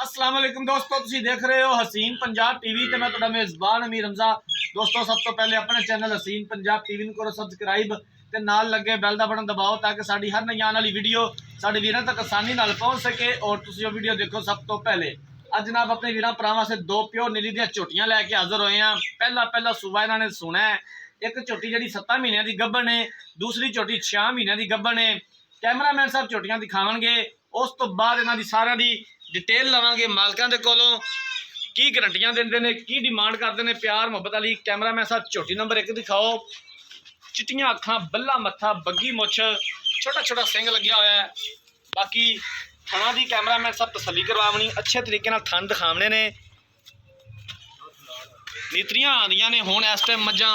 अस्सलाम वालेकुम दोस्तों, तुसीं देख रहे हो हसीन पंजाब टीवी ते मैं तुहाडा मेज़बान अमीर हमजा। दोस्तों सब तो पहले अपने चैनल हसीन पंजाब टीवी नूं करो सब्सक्राइब ते नाल लगे बैल दा बटन दबाओ ताकि साडी हर नई आने वाली वीडियो साडे वीरां तक आसानी नाल पहुंच सके और तुसीं वो वीडियो देखो सब तो पहले। अज जनाब अपने वीरां भरावां से दो प्योर नीली दियां झोटियां लैके हाज़र होए हैं। पहला सूबा इन्हां ने सुना है। एक झोटी जिहड़ी 7 महीनों की गब्बन है, दूसरी झोटी 6 महीनों की गब्बन है। कैमरामैन साहब झोटियां दिखावणगे, उस तो बाद इन्हां दी सारियां दी डिटेल लवांगे मालकां दे कोलों, की गारंटियां देंदे ने, की डिमांड करते हैं, प्यार मुहब्बत वाली। कैमरामैन साहब झोटी नंबर 1 दिखाओ। चिट्टियां अखां, बल्ला मत्था, बग्गी मुछ, छोटा छोटा सिंग लग्या होया है। बाकी थणा दी कैमरामैन साहब तसल्ली करवावनी, अच्छे तरीके नाल थण दिखावने ने। नीतरियां आंदियां ने हुण इस टाइम मझां।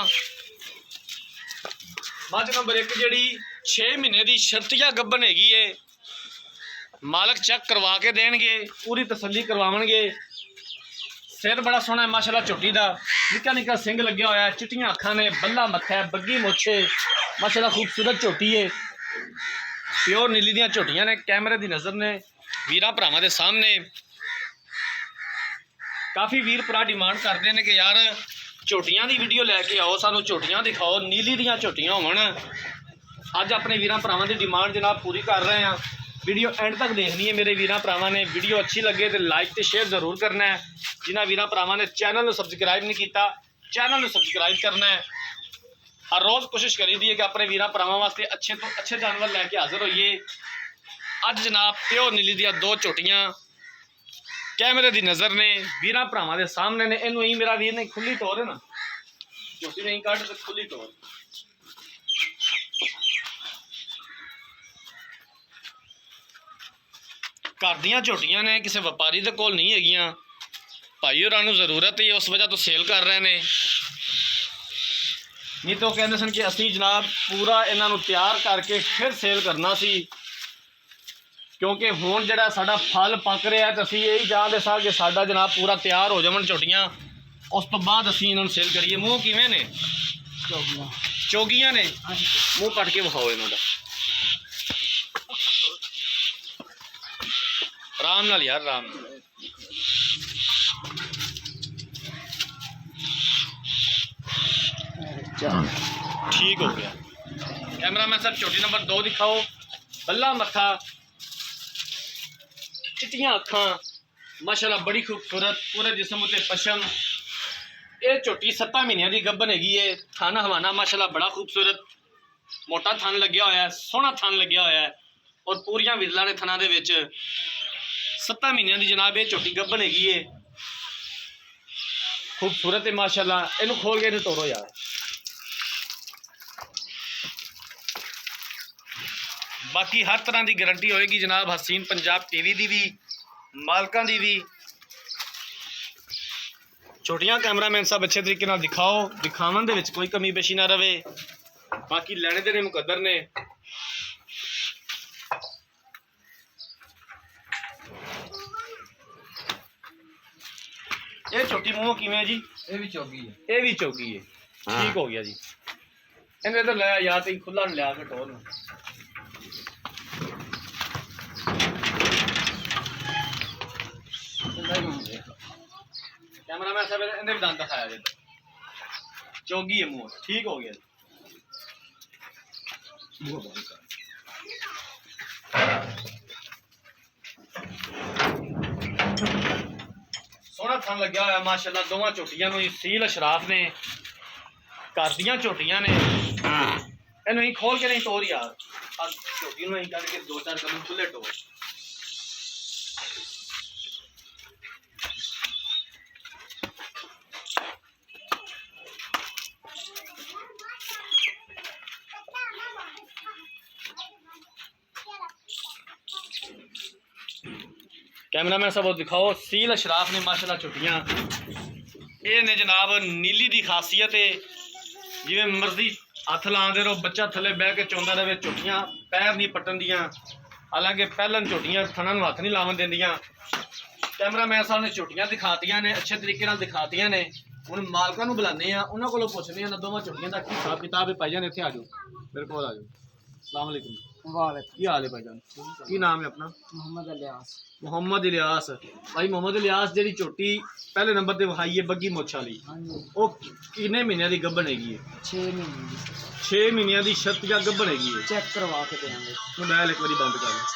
मझ नंबर 1 जिहड़ी 6 महीने की शर्तिया गब्बन हैगी है। मालक चेक करवा के देंगे, पूरी तसल्ली करवावणगे। सिर बड़ा सोहना है माशाल्लाह झोटी का, निक्का निक्का सिंग लग्या होया है, चिट्टियां अखां ने, बल्ला मत्था है, बग्गी मुछ है, माशाल्लाह खूबसूरत झोटी है। प्योर नीली दियां झोटियां ने, कैमरे की नज़र ने वीरां भरावां दे सामने। काफ़ी वीर भरा डिमांड करते हैं कि यार झोटियां की वीडियो लैके आओ, सानू झोटियां दिखाओ, नीली दियां झोटियां होवन। अज अपने वीरां भरावां की डिमांड जनाब पूरी कर रहे हैं। वीडियो एंड तक देखनी है मेरे वीरां भरावां ने। वीडियो अच्छी लगे तो लाइक तो शेयर जरूर करना है। जिन्होंने वीरां भरावां ने चैनल को सबसक्राइब नहीं किया, चैनल को सबसक्राइब करना है। हर रोज़ कोशिश करी दी है कि अपने वीरां भरावां वास्ते अच्छे तो अच्छे जानवर लैके हाजिर होइए। अज जनाब प्योर नीली दियां दो झोटियां कैमरे की नज़र ने, वीरां भरावां दे सामने ने। इनू ही मेरा वीर ने खुली तोर है ना, झोटी नहीं कट तो खुली तोर। घर दियां झोटियां ने, किसी व्यापारी दे कोल नहीं हैगियां। भाई होरां नूं जरूरत ही उस वजह तो सेल कर रहे हैं। नहीं तो कहते सन कि असीं जनाब पूरा इन्हां नूं तैयार करके फिर सेल करना सी, क्योंकि हुण जिहड़ा साडा फल पक रहा है तो असीं यही चाहते सा कि साडा जनाब पूरा तैयार हो जावन झोटियां, उस तो बाद असीं इन्हां नूं सेल करिए। मूँह किवें ने? चोगियां ने। मूँह कट के विखाओ इन्हां दा, आराम नाल यार, आराम नाल। ठीक हो गया। कैमरामैन साहब झोटी नंबर 2 दिखाओ। बल्ला मत्था, चिट्टियां अखां, माशाल्लाह बड़ी खूबसूरत, पूरे जिस्म उत्ते पशम। ये झोटी 7 महीनों की गब्बन हैगी है। थन हवाना माशाल्लाह बड़ा खूबसूरत, मोटा थन लग्या होया है, सोहना थन लग्या होया है और पूरियां विरला ने थना दे विच। 7 महीनों की जनाब ये झोटी गब्बन हैगी है, खूबसूरत है माशाल्लाह। इनू खोल के इन्हें तोड़ो यार। बाकी हर तरह की गारंटी होएगी जनाब हसीन पंजाब टीवी की भी, मालकां की भी। छोटियां कैमरामैन साहब अच्छे तरीके नाल दिखाओ, दिखावन दे विच कोई कमी पेशी ना रहे। बाकी लैने देने मुकद्दर ने। ये छोटी मूँह किवें जी? ये भी चौकी है। ये भी चौकी है। ठीक हो गया जी। इन्हें तो लिया या तो खुला लिया के टोर में। कैमरामैन साहब इन्हें भी दांत दिखाया जी। चौगी है मूँह, ठीक हो गया। सोहना थन लग्या होया माशाल्लाह। दोवां झोटियां नूं सील अशराफ ने, घर दियां झोटियां ने। इनू ही खोल के नहीं तोड़ यार, झोटी नूं कट के 2-4 कदम खुले टोर। कैमरामैन साहब दिखाओ। सील अशराफ ने माशाल्लाह झोटियां। ये ने जनाब नीली की खासियत है, जिवें मर्जी हथ लाते रहो, बच्चा थले बह के चौंदा रहे। झोटियां पैर नहीं पट्टन दियां, हालांकि पहलन झोटियां थना नूं हथ नहीं लावन देंदियां। कैमरामैन साहब ने झोटियां दिखातियां ने, अच्छे तरीके नाल दिखातियां ने। हुण मालकां नूं बुलाने आ, उन्हां कोलों पुछने आ दोवां झोटियां दा की हिसाब किताब है। भाईजान इत्थे आ जाओ, मेरे कोल आ जाओ। अस्सलाम वालेकुम। वाह ਕੀ ਹਾਲ ਹੈ ਭਾਈਜਾਨ? ਕੀ ਨਾਮ ਹੈ ਆਪਣਾ? मोहम्मद इलियास। ਮੁਹੰਮਦ ਇਲਿਆਸ। ਭਾਈ ਮੁਹੰਮਦ ਇਲਿਆਸ, ਜਿਹੜੀ ਝੋਟੀ ਪਹਿਲੇ ਨੰਬਰ ਤੇ ਵਿਖਾਈ ਹੈ ਬੱਗੀ ਮੁੱਛ ਵਾਲੀ, हाँ जी ਉਹ ਕਿੰਨੇ ਮਹੀਨਿਆਂ ਦੀ ਗੱਭਣ ਹੈਗੀ ਹੈ? 6 महीने 6 ਮਹੀਨਿਆਂ ਦੀ ਸ਼ਰਤ ਜਾਂ ਗੱਭਣ ਹੈਗੀ ਹੈ। चेक करवा के देंगे। ਮੋਬਾਈਲ ਇੱਕ ਵਾਰੀ ਬੰਦ ਕਰ ਲਓ।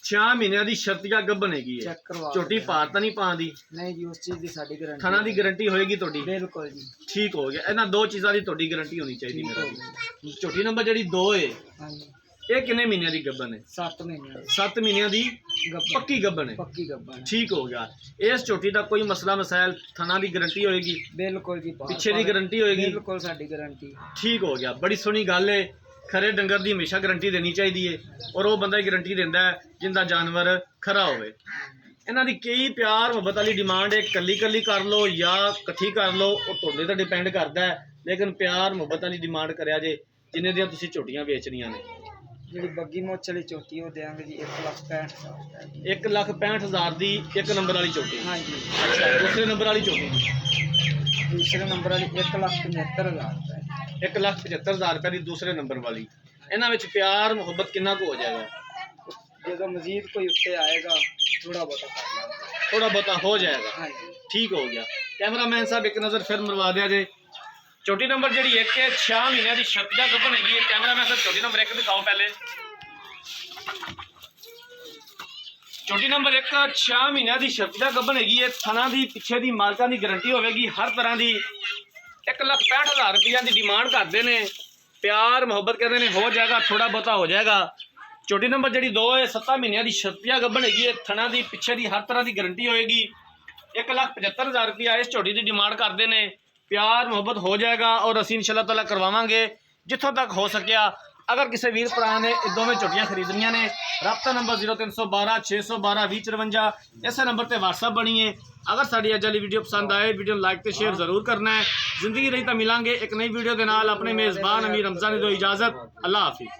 6 ਮਹੀਨਿਆਂ ਦੀ ਸ਼ਰਤ ਜਾਂ ਗੱਭਣ ਹੈਗੀ ਹੈ। चेक करवा के ਝੋਟੀ देंगे। ਭਾਰ ਤਾਂ ਨਹੀਂ ਪਾਉਂਦੀ? नहीं जी उस चीज की साडी गारंटी। ਥਣਾ ਦੀ ਗਾਰੰਟੀ ਹੋਏਗੀ ਤੁਹਾਡੀ? बिल्कुल जी। ਠੀਕ ਹੋ ਗਿਆ। ਇਹਨਾਂ ਦੋ ਚੀਜ਼ਾਂ ਦੀ ਤੁਹਾਡੀ ਗਾਰੰਟੀ ਹੋਣੀ ਚਾਹੀਦੀ ठीक ਮੇਰਾ हो ਜੀ। गई। ਝੋਟੀ ਨੰਬਰ ਜਿਹੜੀ 2 ਹੈ, हाँ जी ਇਹ ਕਿੰਨੇ ਮਹੀਨਿਆਂ ਦੀ ਗੱਭਣ ਹੈ? 7 महीने 7 ਮਹੀਨਿਆਂ ਦੀ गब्बर ਪੱਕੀ ਗੱਭਣ ਹੈ। पक्की गब्बर है। ਠੀਕ ਹੋ ਗਿਆ। ਇਸ ਝੋਟੀ ਦਾ ਕੋਈ ਮਸਲਾ ਮਸਾਇਲ, ਥਣਾ ਦੀ ਗਾਰੰਟੀ ਹੋਏਗੀ, बिल्कुल जी। ਪਿੱਛੇ ਦੀ ਗਾਰੰਟੀ ਹੋਏਗੀ? बिल्कुल साडी गारंटी। ਠੀਕ ਹੋ ਗਿਆ। ਬੜੀ ਸੋਹਣੀ ਗੱਲ ਹੈ। ਖਰੇ ਡੰਗਰ ਦੀ ਹਮੇਸ਼ਾ ਗਾਰੰਟੀ ਦੇਣੀ ਚਾਹੀਦੀ ਹੈ, ਔਰ ਉਹ ਬੰਦਾ ਹੀ ਗਾਰੰਟੀ ਦਿੰਦਾ ਹੈ ਜਿੰਦਾ ਜਾਨਵਰ ਖਰਾ ਹੋਵੇ। ਇਹਨਾਂ ਦੀ ਕਈ ਪਿਆਰ ਮੁਹੱਬਤ ਵਾਲੀ ਡਿਮਾਂਡ ਹੈ, ਕੱਲੀ ਕੱਲੀ ਕਰ ਲਓ ਜਾਂ ਇਕੱਠੀ ਕਰ ਲਓ, ਉਹ ਤੁਹਾਡੇ ਤੇ ਡਿਪੈਂਡ ਕਰਦਾ ਹੈ। ਲੇਕਿਨ ਪਿਆਰ ਮੁਹੱਬਤ ਵਾਲੀ ਡਿਮਾਂਡ ਕਰਿਆ ਜੇ ਜਿੰਨੇ ਦੀਆਂ ਤੁਸੀਂ ਝੋਟੀਆਂ ਵੇਚਣੀਆਂ ਨੇ। ਜਿਹੜੀ ਬੱਗੀ ਮੁੱਛ ਵਾਲੀ ਝੋਟੀ ਉਹ ਦੇਾਂਗੇ ਜੀ 1,65,000। 1,65,000 ਦੀ ਇੱਕ ਨੰਬਰ ਵਾਲੀ ਝੋਟੀ। हाँ जी। ਅੱਛਾ, ਦੂਸਰੇ ਨੰਬਰ ਵਾਲੀ ਝੋਟੀ दूसरे नंबर वाली 1,75,000 रुपए। 1,75,000 ਰੁਪਏ ਦੀ ਦੂਸਰੇ ਨੰਬਰ ਵਾਲੀ। ਇਹਨਾਂ ਵਿੱਚ ਪਿਆਰ ਮੁਹੱਬਤ ਕਿੰਨਾ ਕੁ ਹੋ ਜਾਏਗਾ? जो मजीद कोई उत्ते आएगा थोड़ा बहुत कर लेंगे। ਥੋੜਾ ਬਹੁਤਾ ਹੋ ਜਾਏਗਾ। हाँ जी ਠੀਕ ਹੋ ਗਿਆ। ਕੈਮਰਾਮੈਨ ਸਾਹਿਬ ਇੱਕ ਨਜ਼ਰ ਫਿਰ ਮਰਵਾ ਦਿਆ ਜੇ। ਝੋਟੀ ਨੰਬਰ ਜਿਹੜੀ 1 ਹੈ 6 ਮਹੀਨਿਆਂ ਦੀ ਸ਼ਰਤ ਦਾ ਗੱਭਣ ਹੈਗੀ ਹੈ। ਕੈਮਰਾਮੈਨ ਸਾਹਿਬ ਝੋਟੀ ਨੰਬਰ 1 ਦਿਖਾਓ ਪਹਿਲੇ। ਝੋਟੀ ਨੰਬਰ 1 6 ਮਹੀਨਿਆਂ ਦੀ ਸ਼ਰਤ ਦਾ ਗੱਭਣ ਹੈਗੀ ਹੈ। ਥਣਾ ਦੀ ਪਿੱਛੇ ਦੀ ਮਾਲਕਾਂ ਦੀ ਗਾਰੰਟੀ ਹੋਵੇਗੀ ਹਰ ਤਰ੍ਹਾਂ ਦੀ। 1,65,000 ਰੁਪਈਆ ਦੀ ਡਿਮਾਂਡ ਕਰਦੇ ਨੇ। ਪਿਆਰ ਮੁਹੱਬਤ ਕਹਿੰਦੇ ਨੇ ਹੋ ਜਾਏਗਾ, ਥੋੜਾ ਬਹੁਤਾ ਹੋ ਜਾਏਗਾ। ਝੋਟੀ ਨੰਬਰ ਜਿਹੜੀ 2 ਹੈ 7 ਮਹੀਨਿਆਂ ਦੀ ਸ਼ਰਤੀਆ ਗੱਭਣ ਹੈਗੀ ਹੈ। ਥਣਾ ਦੀ ਪਿੱਛੇ ਦੀ ਹਰ ਤਰ੍ਹਾਂ ਦੀ ਗਾਰੰਟੀ ਹੋਏਗੀ। 1,75,000 ਰੁਪਈਆ ਇਸ ਝੋਟੀ ਦੀ ਡਿਮਾਂਡ ਕਰਦੇ ਨੇ। ਪਿਆਰ ਮੁਹੱਬਤ ਹੋ ਜਾਏਗਾ ਔਰ ਅਸੀਂ ਇਨਸ਼ਾਅੱਲਾ ਤਾਲਾ ਕਰਵਾਵਾਂਗੇ ਜਿੱਥੋਂ ਤੱਕ ਹੋ ਸਕਿਆ। ਅਗਰ ਕਿਸੇ ਵੀਰ ਭਰਾ ਨੇ ਇਹ ਦੋਵੇਂ ਝੋਟੀਆਂ ਖਰੀਦਣੀਆਂ ਨੇ, ਰਾਬਤਾ ਨੰਬਰ 0312 612 2054, ਇਸੇ ਨੰਬਰ ਤੇ WhatsApp ਬਣੀਏ। ਅਗਰ ਸਾਡੀ ਅੱਜ ਵਾਲੀ ਵੀਡੀਓ ਪਸੰਦ ਆਏ, ਵੀਡੀਓ ਨੂੰ ਲਾਈਕ ਤੇ ਸ਼ੇਅਰ ਜ਼ਰੂਰ ਕਰਨਾ ਹੈ। ਜ਼ਿੰਦਗੀ ਰਹੀ ਤਾਂ ਮਿਲਾਂਗੇ ਇੱਕ ਨਈ ਵੀਡੀਓ ਦੇ ਨਾਲ। ਆਪਣੇ ਮੇਜ਼ਬਾਨ ਅਮੀਰ ਰਮਜ਼ਾਨ ਦੀ ਦਿਓ ਇਜਾਜ਼ਤ। ਅੱਲਾ ਹਾਫਿਜ਼।